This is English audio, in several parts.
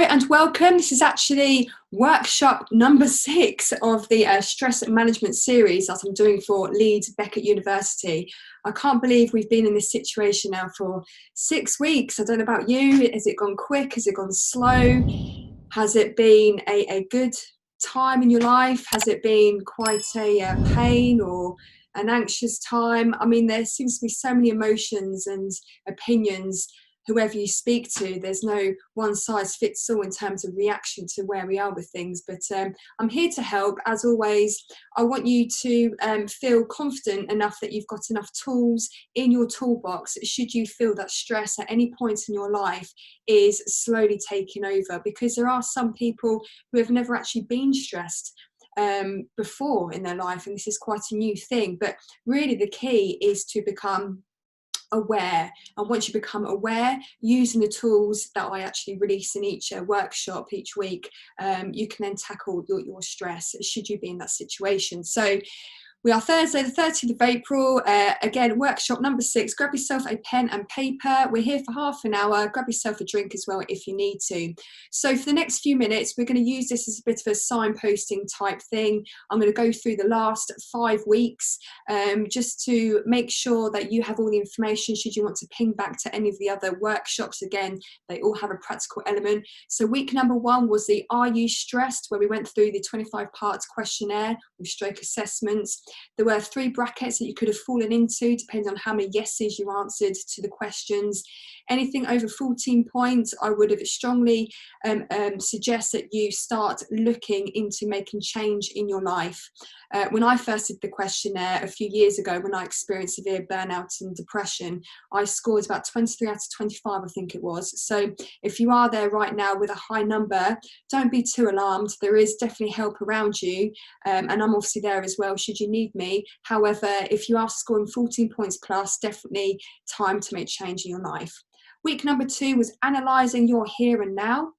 and welcome. This is actually workshop number 6 of the stress management series that I'm doing for Leeds Beckett University. I can't believe we've been in this situation now for 6 weeks. I don't know about you. Has it gone quick? Has it gone slow? Has it been a good time in your life? Has it been quite a pain or an anxious time? I mean, there seems to be so many emotions and opinions. Whoever you speak to, there's no one size fits all in terms of reaction to where we are with things, but I'm here to help. As always, I want you to feel confident enough that you've got enough tools in your toolbox should you feel that stress at any point in your life is slowly taking over, because there are some people who have never actually been stressed before in their life, and this is quite a new thing. But really the key is to become aware, and once you become aware, using the tools that I actually release in each workshop each week, you can then tackle your stress should you be in that situation. So we are Thursday the 30th of April, again workshop number 6. Grab yourself a pen and paper. We're here for half an hour. Grab yourself a drink as well if you need to. So for the next few minutes we're going to use this as a bit of a signposting type thing. I'm going to go through the last 5 weeks just to make sure that you have all the information should you want to ping back to any of the other workshops. Again, they all have a practical element. So week number 1 was the Are You Stressed, where we went through the 25 parts questionnaire with stroke assessments. There were 3 brackets that you could have fallen into depending on how many yeses you answered to the questions. Anything over 14 points, I would have strongly suggest that you start looking into making change in your life. When I first did the questionnaire a few years ago, when I experienced severe burnout and depression, I scored about 23 out of 25, I think it was. So if you are there right now with a high number, don't be too alarmed. There is definitely help around you, and I'm obviously there as well should you need me. However, if you are scoring 14 points plus, definitely time to make change in your life. Week number 2 was analysing your here and now.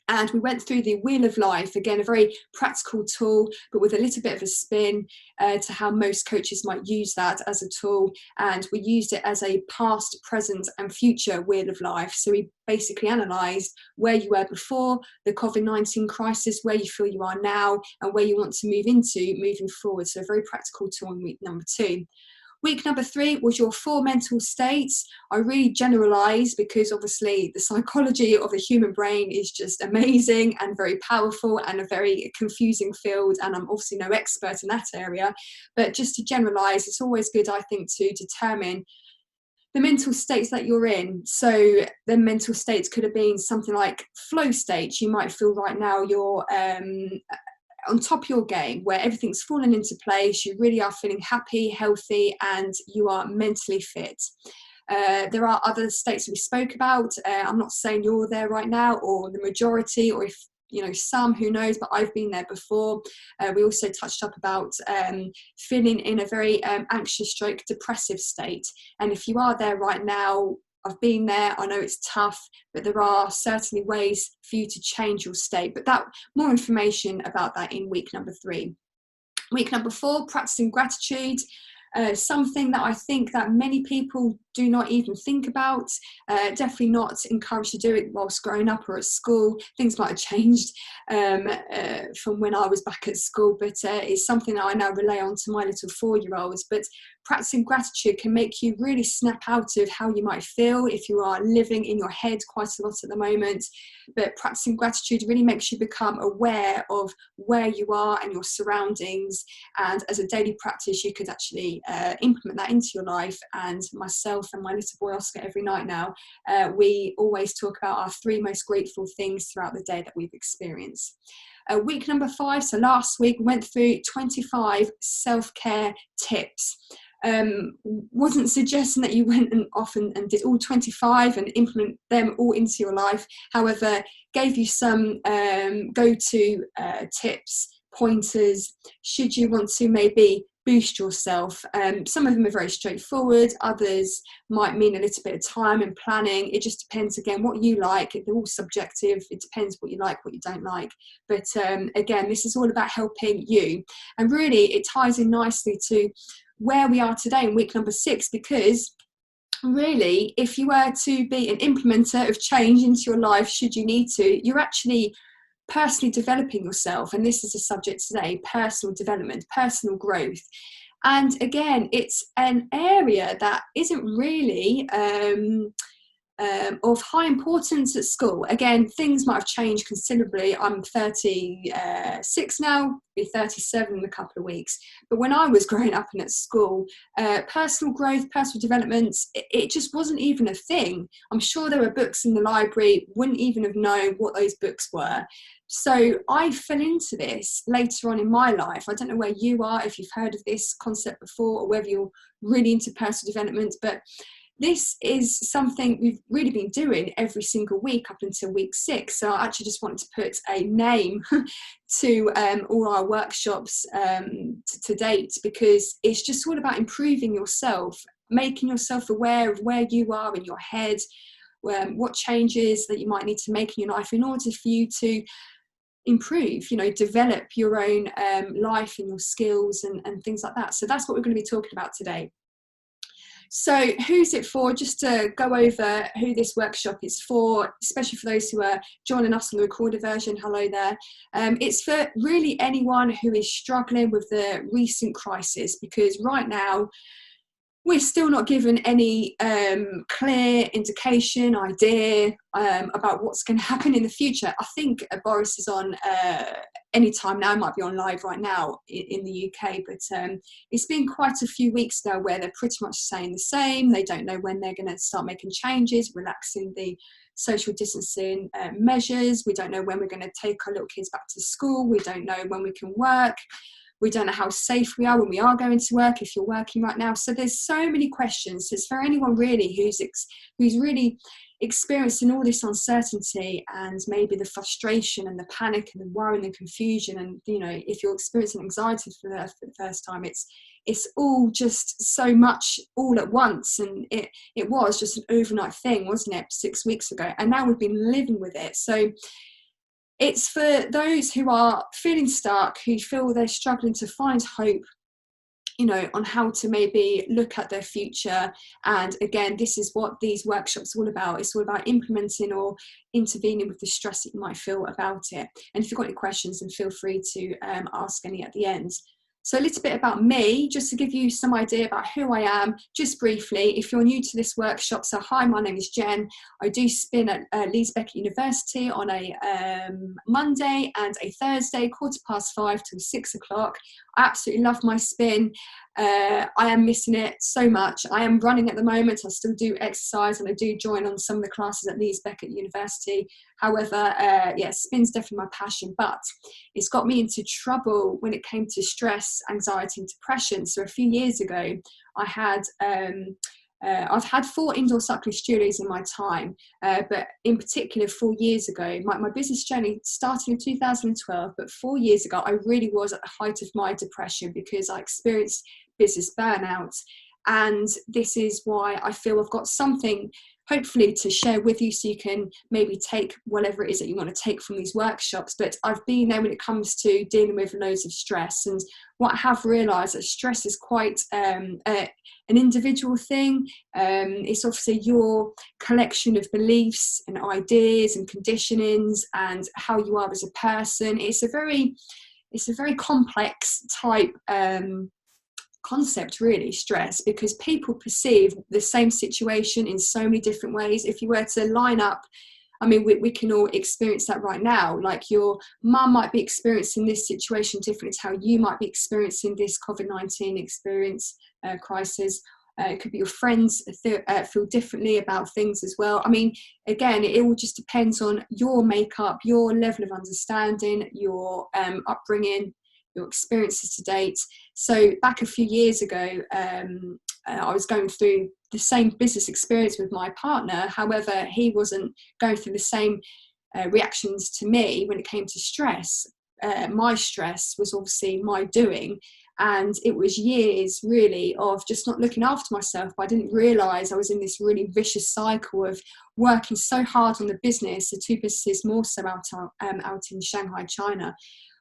And we went through the Wheel of Life, again, a very practical tool, but with a little bit of a spin to how most coaches might use that as a tool. And we used it as a past, present and future Wheel of Life. So we basically analysed where you were before the COVID-19 crisis, where you feel you are now, and where you want to move into moving forward. So a very practical tool in week number 2. Week number 3 was your 4 mental states. I really generalised because obviously the psychology of the human brain is just amazing and very powerful and a very confusing field, and I'm obviously no expert in that area, but just to generalise, it's always good, I think, to determine the mental states that you're in. So the mental states could have been something like flow states. You might feel right now you're on top of your game, where everything's fallen into place, you really are feeling happy, healthy, and you are mentally fit. There are other states that we spoke about. I'm not saying you're there right now, or the majority, or if you know some, who knows, but I've been there before. We also touched up about feeling in a very anxious stroke depressive state, and if you are there right now, I've been there, I know it's tough, but there are certainly ways for you to change your state. But that, more information about that in week number 3. Week number 4, practicing gratitude. Something that I think that many people do not even think about. Definitely not encouraged to do it whilst growing up or at school. Things might have changed from when I was back at school, but it's something that I now relay on to my little 4-year-olds. But practicing gratitude can make you really snap out of how you might feel if you are living in your head quite a lot at the moment. But practicing gratitude really makes you become aware of where you are and your surroundings, and as a daily practice you could actually implement that into your life. And myself and my little boy Oscar, every night now, we always talk about our 3 most grateful things throughout the day that we've experienced. Week number 5, so last week, we went through 25 self-care tips. Wasn't suggesting that you went and off and did all 25 and implement them all into your life. However, gave you some go-to tips, pointers, should you want to maybe boost yourself. Some of them are very straightforward, others might mean a little bit of time and planning. It just depends, again, what you like. They're all subjective. It depends what you like, what you don't like. But again, this is all about helping you. And really, it ties in nicely to where we are today in week number 6, because really, if you were to be an implementer of change into your life, should you need to, you're actually personally developing yourself. And this is the subject today: personal development, personal growth. And again, it's an area that isn't really of high importance at school. Again, things might have changed considerably. I'm 36 now, be 37 in a couple of weeks. But when I was growing up and at school, personal growth, personal development, it just wasn't even a thing. I'm sure there were books in the library, wouldn't even have known what those books were. So I fell into this later on in my life. I don't know where you are, if you've heard of this concept before, or whether you're really into personal development, but this is something we've really been doing every single week up until week 6. So I actually just wanted to put a name to all our workshops to date, because it's just all about improving yourself, making yourself aware of where you are in your head, what changes that you might need to make in your life in order for you to improve, develop your own life and your skills and things like that. So that's what we're going to be talking about today. So who's it for? Just to go over who this workshop is for, especially for those who are joining us on the recorded version. Hello there. It's for really anyone who is struggling with the recent crisis, because right now we're still not given any clear indication, idea about what's going to happen in the future. I think Boris is on any time now, might be on live right now in the UK, but it's been quite a few weeks now where they're pretty much saying the same. They don't know when they're going to start making changes, relaxing the social distancing measures. We don't know when we're going to take our little kids back to school. We don't know when we can work. We don't know how safe we are when we are going to work, if you're working right now. So there's so many questions. So it's for anyone really who's really experiencing all this uncertainty and maybe the frustration and the panic and the worry and the confusion. And, if you're experiencing anxiety for the first time, it's all just so much all at once. And it was just an overnight thing, wasn't it, 6 weeks ago? And now we've been living with it. So it's for those who are feeling stuck, who feel they're struggling to find hope, on how to maybe look at their future. And again, this is what these workshops are all about. It's all about implementing or intervening with the stress that you might feel about it. And if you've got any questions, then feel free to ask any at the end. So a little bit about me, just to give you some idea about who I am, just briefly. If you're new to this workshop, so hi, my name is Jen. I do spin at Leeds Beckett University on a Monday and a Thursday, 5:15 till 6 o'clock. I absolutely love my spin. I am missing it so much. I am running at the moment. I still do exercise and I do join on some of the classes at Leeds Beckett University. However, spin's definitely my passion, but it's got me into trouble when it came to stress, anxiety and depression. So a few years ago, I've had 4 indoor cycling studios in my time, but in particular 4 years ago, my business journey started in 2012, but 4 years ago, I really was at the height of my depression because I experienced business burnout. And this is why I feel I've got something hopefully to share with you, so you can maybe take whatever it is that you want to take from these workshops. But I've been there when it comes to dealing with loads of stress, and what I have realised that stress is quite an individual thing. It's obviously your collection of beliefs and ideas and conditionings and how you are as a person. It's a very complex type concept, really, stress, because people perceive the same situation in so many different ways. If you were to line up, I mean, we can all experience that right now. Like your mum might be experiencing this situation differently to how you might be experiencing this COVID-19 crisis. It could be your friends feel differently about things as well. I mean, again, it all just depends on your makeup, your level of understanding, your upbringing, your experiences to date. So back a few years ago, I was going through the same business experience with my partner. However, he wasn't going through the same reactions to me when it came to stress. My stress was obviously my doing, and it was years really of just not looking after myself. But I didn't realise I was in this really vicious cycle of working so hard on the business, the 2 businesses more so out in Shanghai, China,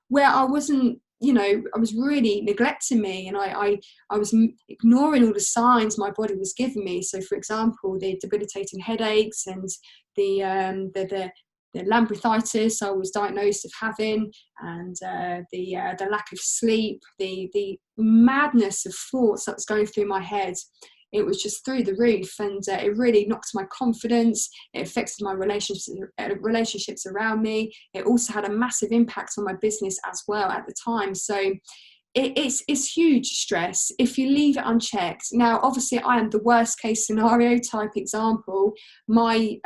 where I wasn't you know, I was really neglecting me, and I was ignoring all the signs my body was giving me. So, for example, the debilitating headaches and the labyrinthitis I was diagnosed of having, and the lack of sleep, the madness of thoughts that was going through my head. It was just through the roof, and it really knocked my confidence. It affected my relationships around me. It also had a massive impact on my business as well at the time. So it's huge stress if you leave it unchecked. Now, obviously, I am the worst case scenario type example. My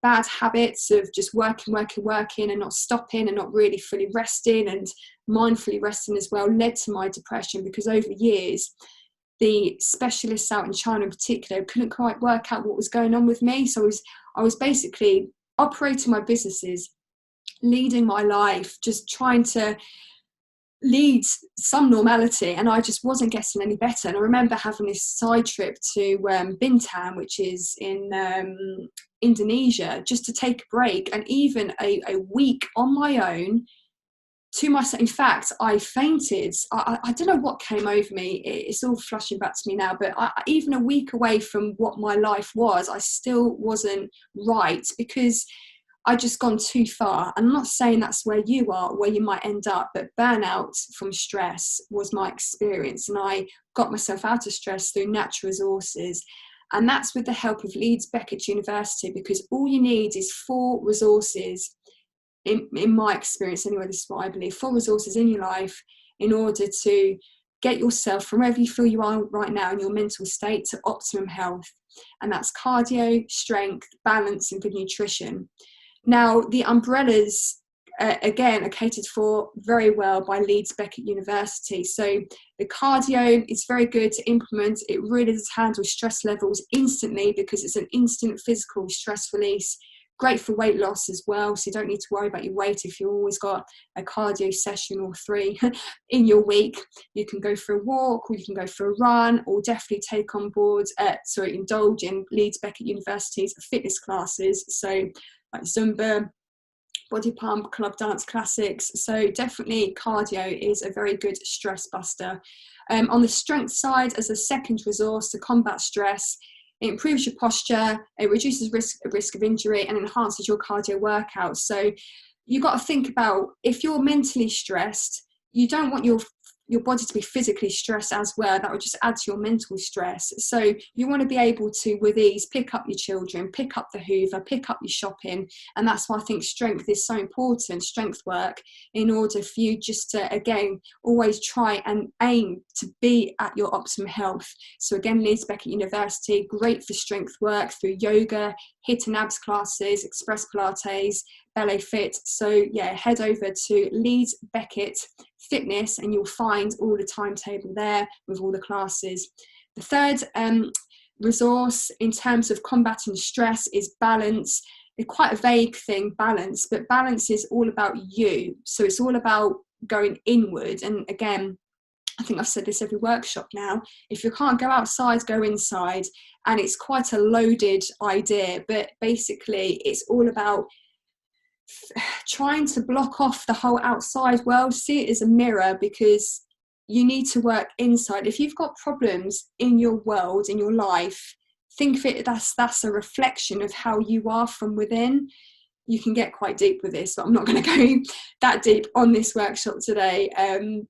bad habits of just working and not stopping and not really fully resting and mindfully resting as well led to my depression, because over years, the specialists out in China in particular couldn't quite work out what was going on with me. So I was basically operating my businesses, leading my life, just trying to lead some normality, and I just wasn't getting any better. And I remember having this side trip to Bintan, which is in Indonesia, just to take a break, and even a week on my own to myself. In fact, I fainted. I don't know what came over me. It's all flashing back to me now, but even a week away from what my life was, I still wasn't right, because I'd just gone too far. I'm not saying that's where you are, where you might end up, but burnout from stress was my experience, and I got myself out of stress through natural resources. And that's with the help of Leeds Beckett University, because all you need is 4 resources, in my experience anyway, this is what I believe, 4 resources in your life in order to get yourself from wherever you feel you are right now in your mental state to optimum health. And that's cardio, strength, balance, and good nutrition. Now, the umbrellas, again, are catered for very well by Leeds Beckett University. So the cardio is very good to implement. It really does handle stress levels instantly, because it's an instant physical stress release. Great for weight loss as well, so you don't need to worry about your weight if you've always got a cardio session or 3 in your week. You can go for a walk, or you can go for a run, or definitely take on board, indulge in Leeds Beckett University's fitness classes. So like Zumba, body pump, club dance classics. So definitely cardio is a very good stress buster. On the strength side, as a second resource to combat stress, it improves your posture, it reduces risk of injury, and enhances your cardio workouts. So you've got to think about, if you're mentally stressed, you don't want your body to be physically stressed as well. That would just add to your mental stress. So you want to be able to, with ease, pick up your children, pick up the hoover, pick up your shopping. And that's why I think strength is so important, strength work, in order for you just to, again, always try and aim to be at your optimum health. So again, Leeds Beckett University, great for strength work through yoga, HIIT and abs classes, express Pilates, ballet fit. So yeah, head over to Leeds Beckett Fitness and you'll find all the timetable there with all the classes. The third resource in terms of combating stress is balance. It's quite a vague thing, balance, but balance is all about you. So it's all about going inward. And again, I think I've said this every workshop now, if you can't go outside, go inside. And it's quite a loaded idea, but basically it's all about trying to block off the whole outside world, see it as a mirror, because you need to work inside. If you've got problems in your world, in your life, think of it, that's a reflection of how you are from within. You can get quite deep with this, but I'm not going to go that deep on this workshop today.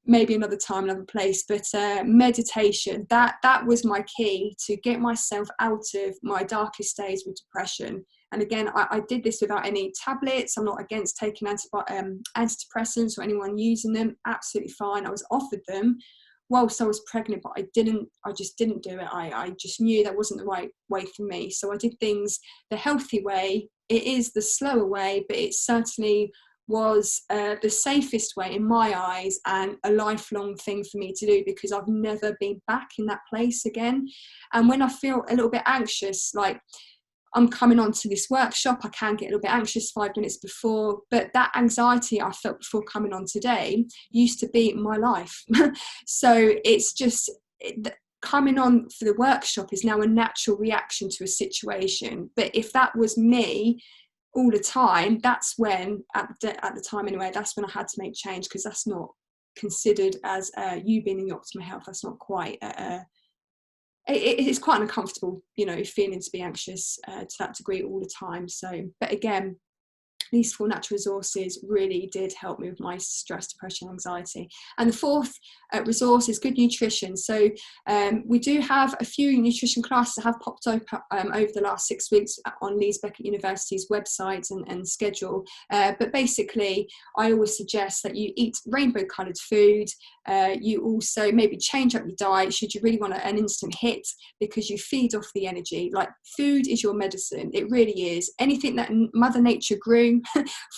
Maybe another time, another place. But meditation, that was my key to get myself out of my darkest days with depression. And again, I did this without any tablets. I'm not against taking antidepressants or anyone using them. Absolutely fine. I was offered them whilst I was pregnant, but I just didn't do it. I just knew that wasn't the right way for me. So I did things the healthy way. It is the slower way, but it certainly was the safest way in my eyes, and a lifelong thing for me to do, because I've never been back in that place again. And when I feel a little bit anxious, like I'm coming on to this workshop, I can get a little bit anxious 5 minutes before, but that anxiety I felt before coming on today used to be my life. So it's just, coming on for the workshop is now a natural reaction to a situation. But if that was me all the time, that's when, at the time anyway, that's when I had to make change, because that's not considered as you being in your optimal health. That's not quite it's quite uncomfortable, you know, feeling to be anxious to that degree all the time. So, but again, these 4 natural resources really did help me with my stress, depression, anxiety. And the 4th resource is good nutrition. So we do have a few nutrition classes that have popped up over the last 6 weeks on Leeds Beckett University's website and schedule. But basically, I always suggest that you eat rainbow coloured food. You also maybe change up your diet should you really want an instant hit, because you feed off the energy. Like, food is your medicine. It really is. Anything that Mother Nature grew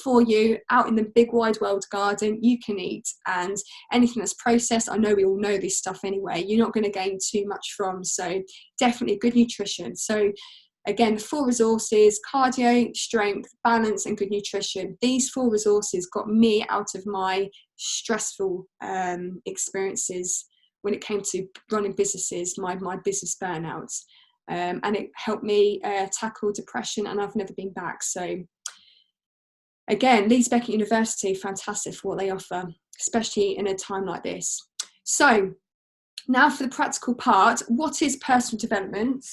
for you out in the big wide world garden, you can eat. And anything that's processed, I know we all know this stuff anyway, you're not going to gain too much from. So definitely good nutrition. So again, 4 resources: cardio, strength, balance, and good nutrition. These 4 resources got me out of my stressful experiences when it came to running businesses, my business burnouts. And it helped me tackle depression, and I've never been back. So again, Leeds Beckett University, fantastic for what they offer, especially in a time like this. So now for the practical part. What is personal development?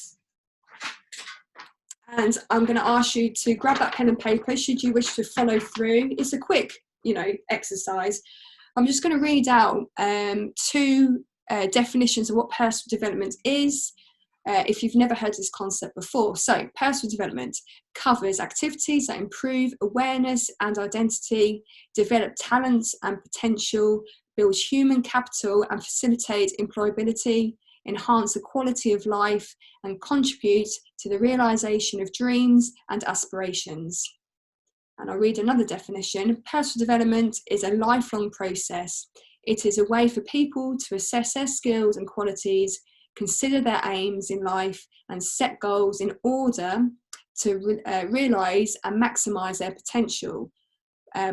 And I'm going to ask you to grab that pen and paper should you wish to follow through. It's a quick, you know, exercise. I'm just going to read out 2 definitions of what personal development is, if you've never heard this concept before. So personal development covers activities that improve awareness and identity, develop talents and potential, builds human capital and facilitate employability, enhance the quality of life, and contribute to the realization of dreams and aspirations. And I'll read another definition. Personal development is a lifelong process. It is a way for people to assess their skills and qualities, consider their aims in life, and set goals in order to realize and maximize their potential.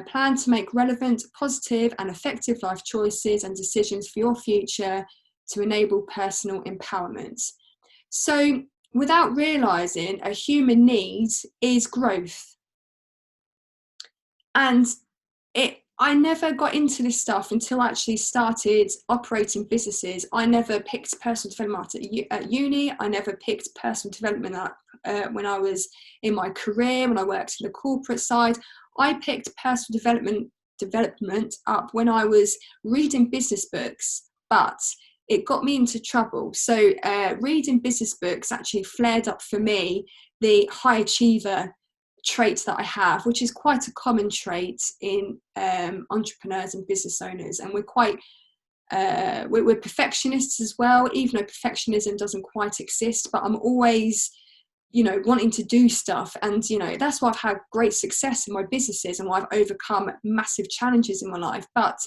Plan to make relevant, positive, and effective life choices and decisions for your future to enable personal empowerment. So, without realizing, a human need is growth. And I never got into this stuff until I actually started operating businesses. I never picked personal development at uni. I never picked personal development up when I was in my career, when I worked in the corporate side. I picked personal development up when I was reading business books, but it got me into trouble. So reading business books actually flared up for me the high achiever trait that I have, which is quite a common trait in entrepreneurs and business owners. And we're quite we're perfectionists as well, even though perfectionism doesn't quite exist. But I'm always, you know, wanting to do stuff, and you know, that's why I've had great success in my businesses and why I've overcome massive challenges in my life. But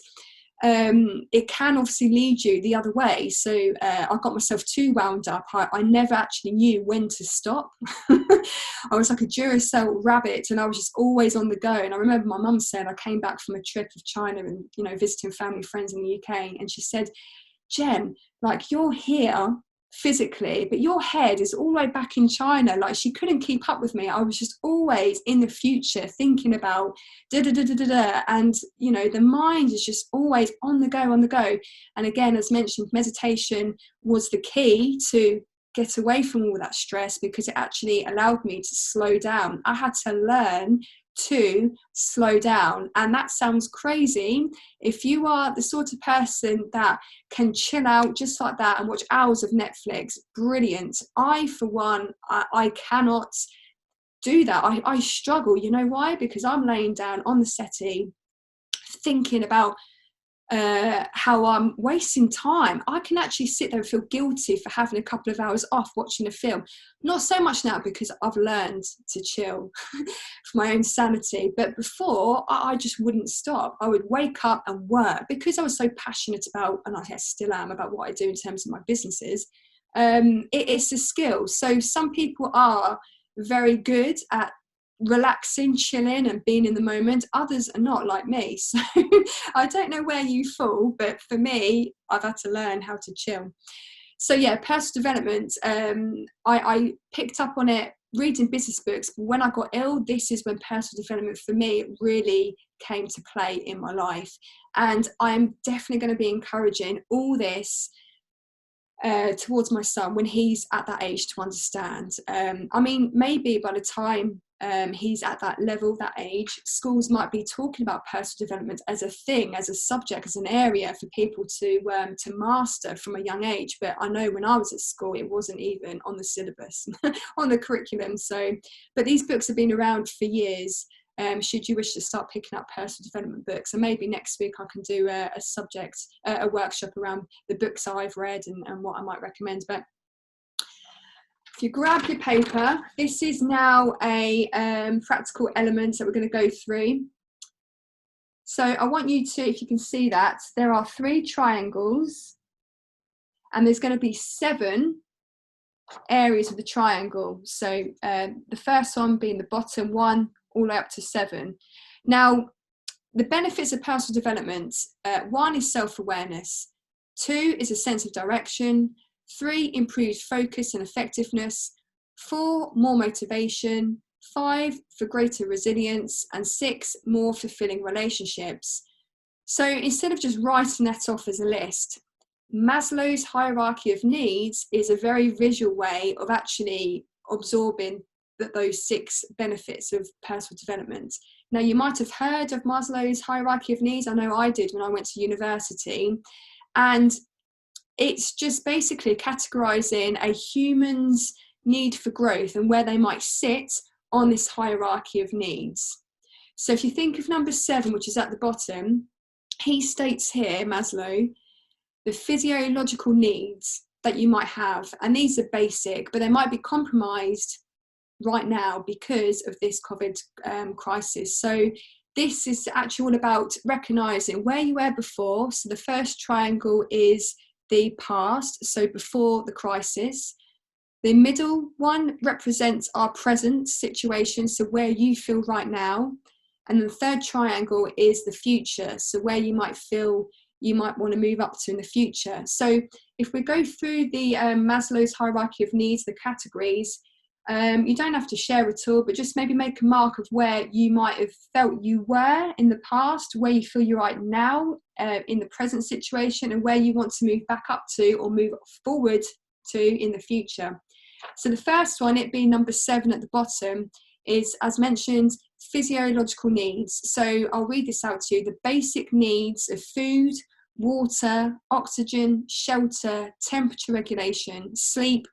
it can obviously lead you the other way. So I got myself too wound up. I never actually knew when to stop. I was like a Duracell rabbit, and I was just always on the go. And I remember my mum said, I came back from a trip of China and, you know, visiting family, friends in the UK, and she said, Jen, like, you're here physically, but your head is all the way back in China. Like, she couldn't keep up with me. I was just always in the future thinking about and you know, the mind is just always on the go. And again, as mentioned, meditation was the key to get away from all that stress, because it actually allowed me to slow down. I had to learn to slow down. And that sounds crazy. If you are the sort of person that can chill out just like that and watch hours of Netflix, brilliant. I, for one, I cannot do that. I struggle. You know why? Because I'm laying down on the settee thinking about how I'm wasting time. I can actually sit there and feel guilty for having a couple of hours off watching a film. Not so much now, because I've learned to chill for my own sanity. But before, I just wouldn't stop. I would wake up and work, because I was so passionate about, and I still am, about what I do in terms of my businesses. It's a skill. So some people are very good at relaxing, chilling, and being in the moment. Others are not, like me. So I don't know where you fall, but for me, I've had to learn how to chill. So yeah, personal development, I picked up on it reading business books, but when I got ill, this is when personal development for me really came to play in my life. And I'm definitely going to be encouraging all this towards my son when he's at that age to understand. I mean, maybe by the time he's at that level, that age, schools might be talking about personal development as a thing, as a subject, as an area for people to master from a young age. But I know when I was at school, it wasn't even on the syllabus, on the curriculum. So, but these books have been around for years. Should you wish to start picking up personal development books, and maybe next week I can do a workshop around the books I've read and what I might recommend. But if you grab your paper, this is now a practical element that we're going to go through. So I want you to, if you can see that, there are 3 triangles, and there's going to be 7 areas of the triangle. So the first one being the bottom one, all the way up to 7. Now, the benefits of personal development, 1 is self-awareness, 2 is a sense of direction, 3 improves focus and effectiveness, 4 more motivation, 5 for greater resilience, and 6 more fulfilling relationships. So instead of just writing that off as a list, Maslow's hierarchy of needs is a very visual way of actually absorbing those 6 benefits of personal development. Now, you might have heard of Maslow's hierarchy of needs. I know I did when I went to university. And it's just basically categorizing a human's need for growth and where they might sit on this hierarchy of needs. So if you think of number 7, which is at the bottom, he states here, Maslow, the physiological needs that you might have. And these are basic, but they might be compromised right now because of this COVID crisis. So this is actually all about recognizing where you were before. So the first triangle is the past, so before the crisis. The middle one represents our present situation, so where you feel right now. And the third triangle is the future, so where you might feel you might want to move up to in the future. So if we go through the Maslow's hierarchy of needs, the categories, you don't have to share at all, but just maybe make a mark of where you might have felt you were in the past, where you feel you're right now in the present situation, and where you want to move back up to or move forward to in the future. So the first one, it being number 7 at the bottom, is, as mentioned, physiological needs. So I'll read this out to you. The basic needs of food, water, oxygen, shelter, temperature regulation, sleep,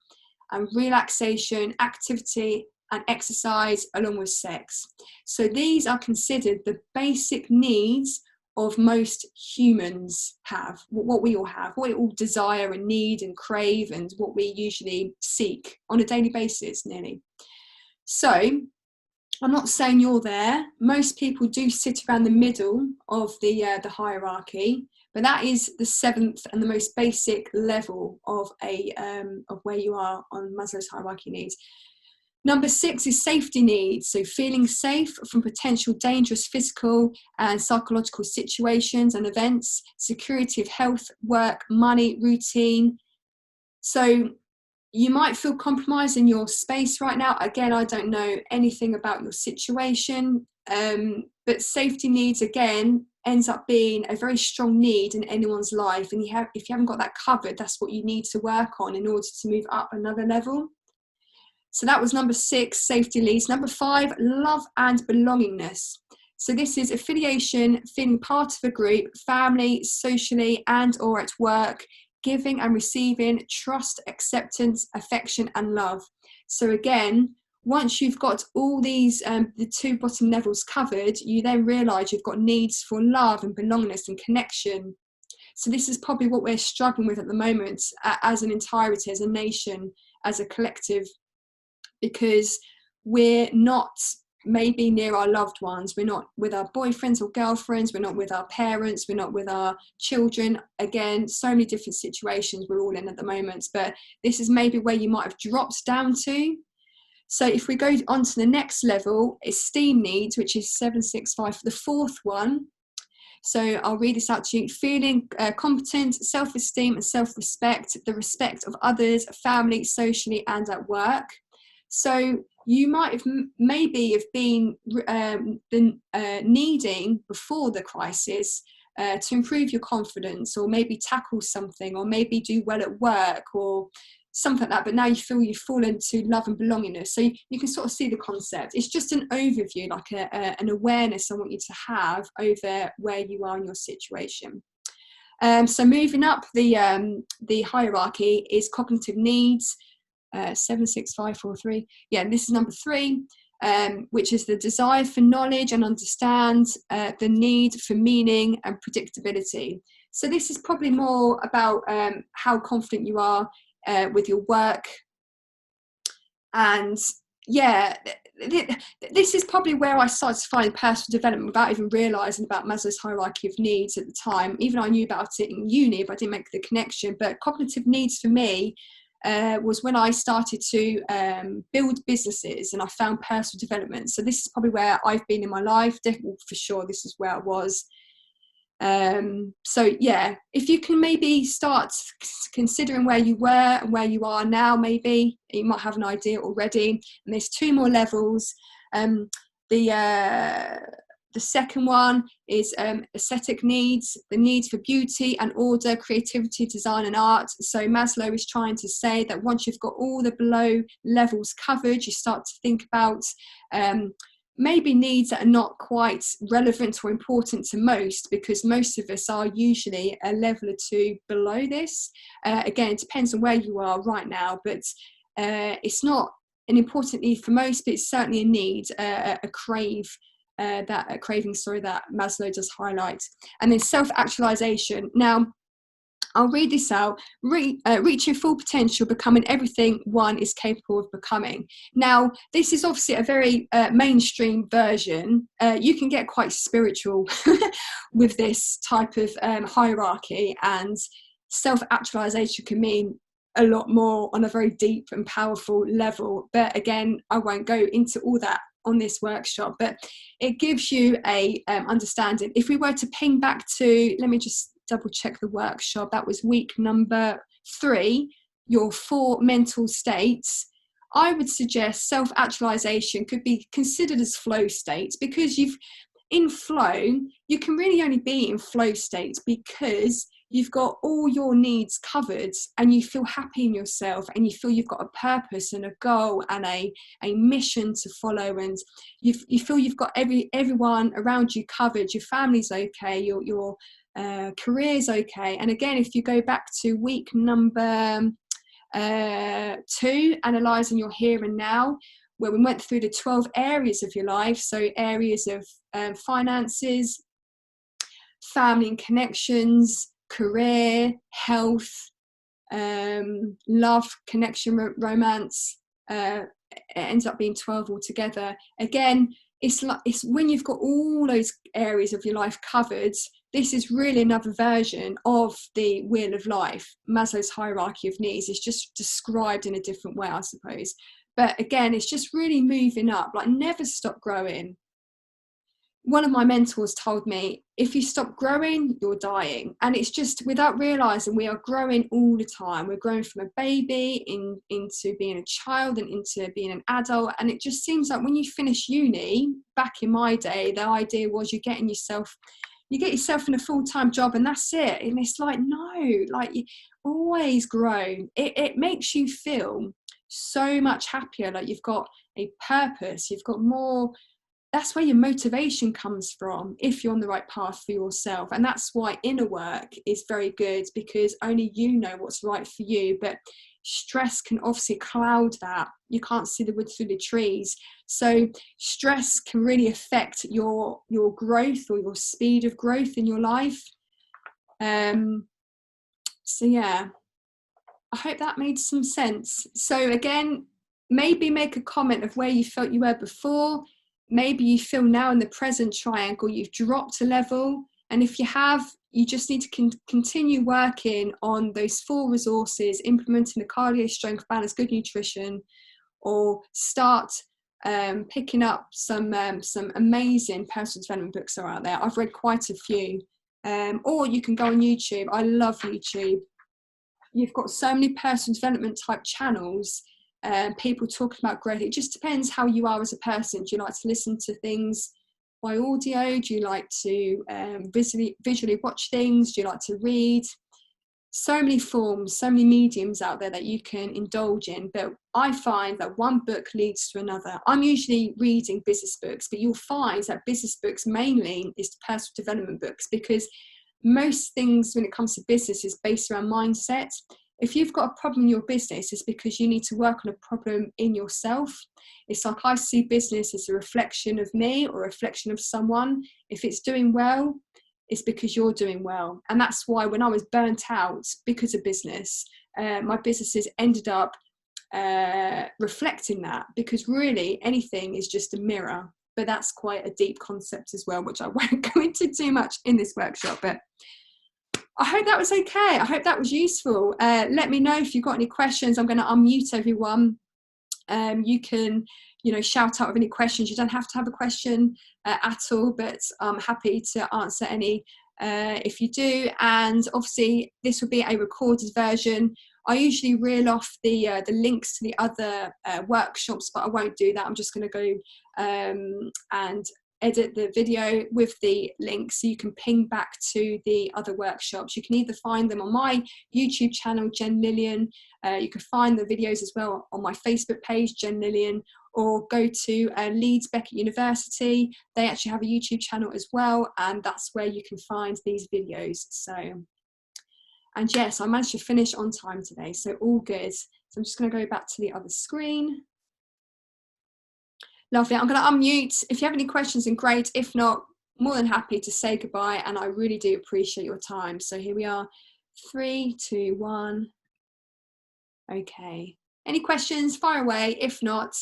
and relaxation, activity, and exercise, along with sex. So these are considered the basic needs of most humans have, what we all have, what we all desire and need and crave, and what we usually seek on a daily basis, nearly. So I'm not saying you're there. Most people do sit around the middle of the hierarchy, but that is the 7th and the most basic level of where you are on Maslow's hierarchy needs. Number 6 is safety needs, so feeling safe from potential dangerous physical and psychological situations and events, security of health, work, money, routine. So you might feel compromised in your space right now. Again, I don't know anything about your situation, but safety needs, again, ends up being a very strong need in anyone's life. And if you haven't got that covered, that's what you need to work on in order to move up another level. So that was number 6, safety needs. Number 5, love and belongingness. So this is affiliation, feeling part of a group, family, socially, and or at work, giving and receiving, trust, acceptance, affection, and love. So again, once you've got all these, the 2 bottom levels covered, you then realise you've got needs for love and belongingness and connection. So this is probably what we're struggling with at the moment as an entirety, as a nation, as a collective, because we're not maybe near our loved ones, we're not with our boyfriends or girlfriends, we're not with our parents, we're not with our children. Again, so many different situations we're all in at the moment, but this is maybe where you might have dropped down to. So if we go on to the next level, esteem needs, which is 765 for the 4th one. So I'll read this out to you. Feeling competent, self-esteem and self-respect, the respect of others, family, socially, and at work. So you might have maybe have been needing before the crisis to improve your confidence, or maybe tackle something, or maybe do well at work, or something like that, but now you feel you've fallen to love and belongingness. So you can sort of see the concept. It's just an overview, like an awareness I want you to have over where you are in your situation. So moving up the hierarchy is cognitive needs, 76543. Yeah, and this is number 3, which is the desire for knowledge and understand, the need for meaning and predictability. So this is probably more about how confident you are with your work. And yeah, this is probably where I started to find personal development without even realising about Maslow's hierarchy of needs at the time. Even I knew about it in uni, but I didn't make the connection. But cognitive needs for me was when I started to build businesses, and I found personal development. So this is probably where I've been in my life. Definitely, for sure, this is where I was. So yeah, if you can maybe start considering where you were and where you are now, maybe you might have an idea already. And there's 2 more levels. The second one is aesthetic needs, the needs for beauty and order, creativity, design and art. So Maslow is trying to say that once you've got all the below levels covered, you start to think about maybe needs that are not quite relevant or important to most, because most of us are usually a level or 2 below this. Again, it depends on where you are right now, but it's not an important need for most, but it's certainly a need, a craving, that Maslow does highlight. And then self-actualization. Now, I'll read this out. Reaching full potential, becoming everything one is capable of becoming. Now, this is obviously a very mainstream version. You can get quite spiritual with this type of hierarchy, and self-actualization can mean a lot more on a very deep and powerful level. But again, I won't go into all that on this workshop, but it gives you a understanding. If we were to ping back to, let me just double check the workshop, that was week number 3, your 4 mental states. I would suggest self-actualization could be considered as flow states, because in flow, you can really only be in flow states because you've got all your needs covered, and you feel happy in yourself, and you feel you've got a purpose and a goal and a mission to follow, and you feel you've got everyone around you covered. Your family's okay, your career's okay. And again, if you go back to week number 2, analysing your here and now, where we went through the 12 areas of your life, so areas of finances, family and connections, career, health, love, connection, romance. It ends up being 12 altogether. Again, it's when you've got all those areas of your life covered, this is really another version of the wheel of life. Maslow's hierarchy of needs is just described in a different way, I suppose. But again, it's just really moving up, like never stop growing. One of my mentors told me, if you stop growing, you're dying. And it's just, without realizing, we are growing all the time. We're growing from a baby into being a child and into being an adult. And it just seems like when you finish uni, back in my day, the idea was you get yourself in a full-time job and that's it. And it's like, no, like you always grow. It makes you feel so much happier. Like you've got a purpose, you've got more. That's where your motivation comes from, if you're on the right path for yourself. And that's why inner work is very good, because only you know what's right for you. But stress can obviously cloud that. You can't see the wood through the trees. So stress can really affect your growth, or your speed of growth in your life. So yeah, I hope that made some sense. So again, maybe make a comment of where you felt you were before. Maybe you feel now in the present triangle you've dropped a level, and if you have, you just need to continue working on those 4 resources, implementing the cardio, strength, balance, good nutrition, or start picking up some amazing personal development books that are out there. I've read quite a few. Or you can go on YouTube. I love YouTube. You've got so many personal development type channels people talking about growth. It just depends how you are as a person. Do you like to listen to things by audio? Do you like to visually watch things? Do you like to read? So many forms, so many mediums out there that you can indulge in, but I find that one book leads to another. I'm usually reading business books, but you'll find that business books mainly is personal development books, because most things when it comes to business is based around mindset. If you've got a problem in your business, it's because you need to work on a problem in yourself. It's like I see business as a reflection of me or a reflection of someone. If it's doing well, it's because you're doing well. And that's why when I was burnt out because of business, my businesses ended up reflecting that, because really anything is just a mirror. But that's quite a deep concept as well, which I won't go into too much in this workshop. But I hope that was okay. I hope that was useful. Let me know if you've got any questions. I'm going to unmute everyone. You can, shout out with any questions. You don't have to have a question at all, but I'm happy to answer any if you do. And obviously, this will be a recorded version. I usually reel off the links to the other workshops, but I won't do that. I'm just going to go and edit the video with the links so you can ping back to the other workshops. You can either find them on my YouTube channel, Jen Lillian. You can find the videos as well on my Facebook page, Jen Lillian, or go to Leeds Beckett University. They actually have a YouTube channel as well, and that's where you can find these videos. So, and yes, I managed to finish on time today, so all good. So I'm just going to go back to the other screen. Lovely. I'm going to unmute. If you have any questions, then great. If not, more than happy to say goodbye, and I really do appreciate your time. So here we are. 3, 2, 1. Okay. Any questions? Fire away. If not,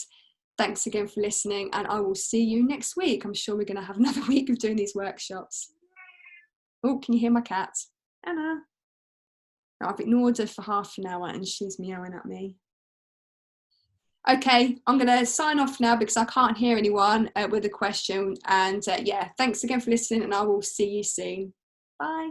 thanks again for listening, and I will see you next week. I'm sure we're going to have another week of doing these workshops. Oh, can you hear my cat? Anna. No, I've ignored her for half an hour and she's meowing at me. Okay, I'm going to sign off now because I can't hear anyone with a question. And yeah, thanks again for listening, and I will see you soon. Bye.